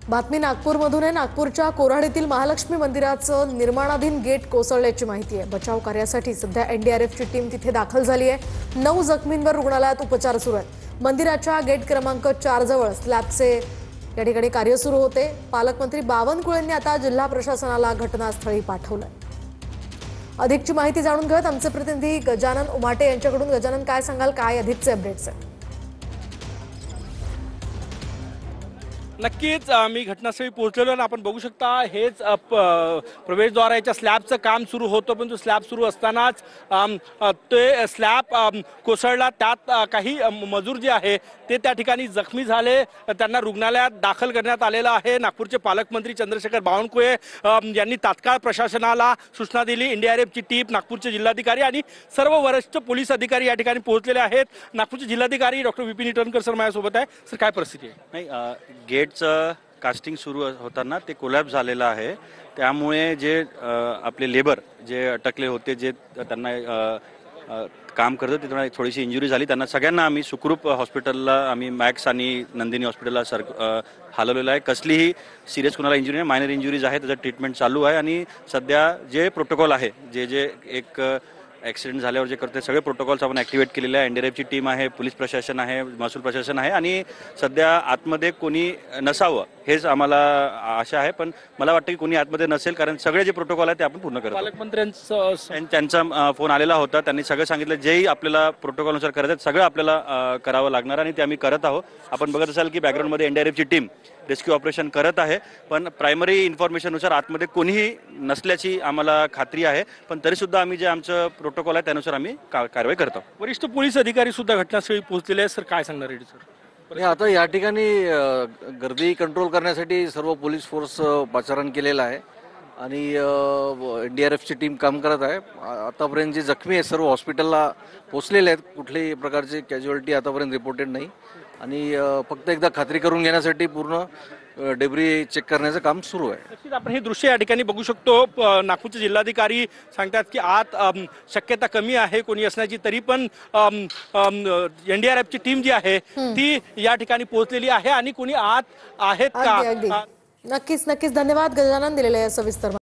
बातमी नागपूरमधून आहे। नागपूरच्या कोराडीतील महालक्ष्मी मंदिराचं निर्माणाधीन गेट कोसळल्याची माहिती आहे। बचाव कार्यासाठी सध्या एनडीआरएफची टीम तिथे दाखल झाली आहे। 9 जखमींवर रुग्णालयात उपचार सुरू आहेत। मंदिराच्या गेट क्रमांक 4 जवळ स्लॅबचे या ठिकाणी कार्य सुरू होते। पालकमंत्री बावनकुळेंनी आता जिल्हा प्रशासनाला घटनास्थळी पाठवलं। अधिकची माहिती जाणून घेऊयात आमचे प्रतिनिधी गजानन उमाटे यांच्याकडून। गजानन, काय सांगाल, काय अधिकचे अपडेट्स आहेत? नक्कीच मी घटनास्थळी पोहोचलेलो आणि आपण बघू शकता हेच प्रवेशद्वाराच्या स्लॅबचं काम सुरू होतं, पण तो स्लॅब सुरू असतानाच ते स्लॅब कोसळला। त्यात काही मजूर जे आहे ते त्या ठिकाणी जखमी झाले, त्यांना रुग्णालयात दाखल करण्यात आलेलं आहे। नागपूरचे पालकमंत्री चंद्रशेखर बावनकुळे यांनी तात्काळ प्रशासनाला सूचना दिली। एनडीआरएफची टीम, नागपूरचे जिल्हाधिकारी आणि सर्व वरिष्ठ पोलीस अधिकारी या ठिकाणी पोहोचलेले आहेत। नागपूरचे जिल्हाधिकारी डॉक्टर विपिन ईटनकर सर माझ्यासोबत आहे। सर, काय परिस्थिती आहे? नाही, गेटचं कास्टिंग सुरू होताना ते कोलॅप्स झालेलं आहे, त्यामुळे जे आपले लेबर जे अटकले होते, जे त्यांना काम करत होते, त्यांना थोडीशी इंजुरी झाली। त्यांना सगळ्यांना आम्ही सुखरूप हॉस्पिटलला, आम्ही मॅक्स आणि नंदिनी हॉस्पिटलला हलवलेलं आहे। कसलीही सिरियस कोणाला इंजुरी नाही, मायनर इंजुरीज आहे, त्याचं ट्रीटमेंट चालू आहे। आणि सध्या जे प्रोटोकॉल आहे, जे जे एक ॲक्सिडेंट झाल्यावर जे करते सगळे प्रोटोकॉल्स आपण ॲक्टिवेट केलेले आहे। एनडीआरएफची टीम आहे, पोलीस प्रशासन आहे, महसूल प्रशासन आहे आणि सध्या आतमध्ये कोणी नसावं हेच आम्हाला आशा आहे। पण मला वाटतं की कोणी आतमध्ये नसेल, कारण सगळे जे प्रोटोकॉल आहे ते आपण पूर्ण करतो। त्यांचा फोन आलेला होता, त्यांनी सगळं सांगितलं जेही आपल्याला प्रोटोकॉलनुसार करायचं सगळं आपल्याला करावं लागणार आणि ते आम्ही करत आहोत। आपण बघत असाल की बॅकग्राऊंडमध्ये एनडीआरएफची टीम रेस्क्यू ऑपरेशन करत आहे, पण प्रायमरी इन्फॉर्मेशननुसार आतमध्ये कोणीही नसल्याची आम्हाला खात्री आहे। पण तरीसुद्धा आम्ही जे आमचं प्रोटोकॉल आहे त्यानुसार आम्ही कारवाई करतो। वरिष्ठ पोलीस अधिकारी सुद्धा घटनास्थळी पोहोचलेले आहेत। सर, काय सांगणार आहे सर? आता या ठिकाणी गर्दी कंट्रोल करण्यासाठी सर्व पोलीस फोर्स पाचारण केलेला आहे आणि एनडीआरएफची टीम काम करत आहे। आतापर्यंत जे जखमी आहेत सर्व हॉस्पिटलला पोहोचलेले आहेत, कुठल्याही प्रकारची कॅज्युअलिटी आतापर्यंत रिपोर्टेड नाही। आणि फक्त एकदा खात्री करून घेण्यासाठी पूर्ण डेब्री चेक करण्याचं काम सुरू आहे। नक्कीच आपण हे दृश्य या ठिकाणी बघू शकतो। नागपूरचे जिल्हाधिकारी सांगतात की आत शक्यता कमी आहे कोणी असण्याची, तरी पण एनडीआरएफची टीम जी आहे ती या ठिकाणी पोहोचलेली आहे आणि कोणी आत आहेत का? नक्कीच धन्यवाद गजानन, दिलेल्या सविस्तर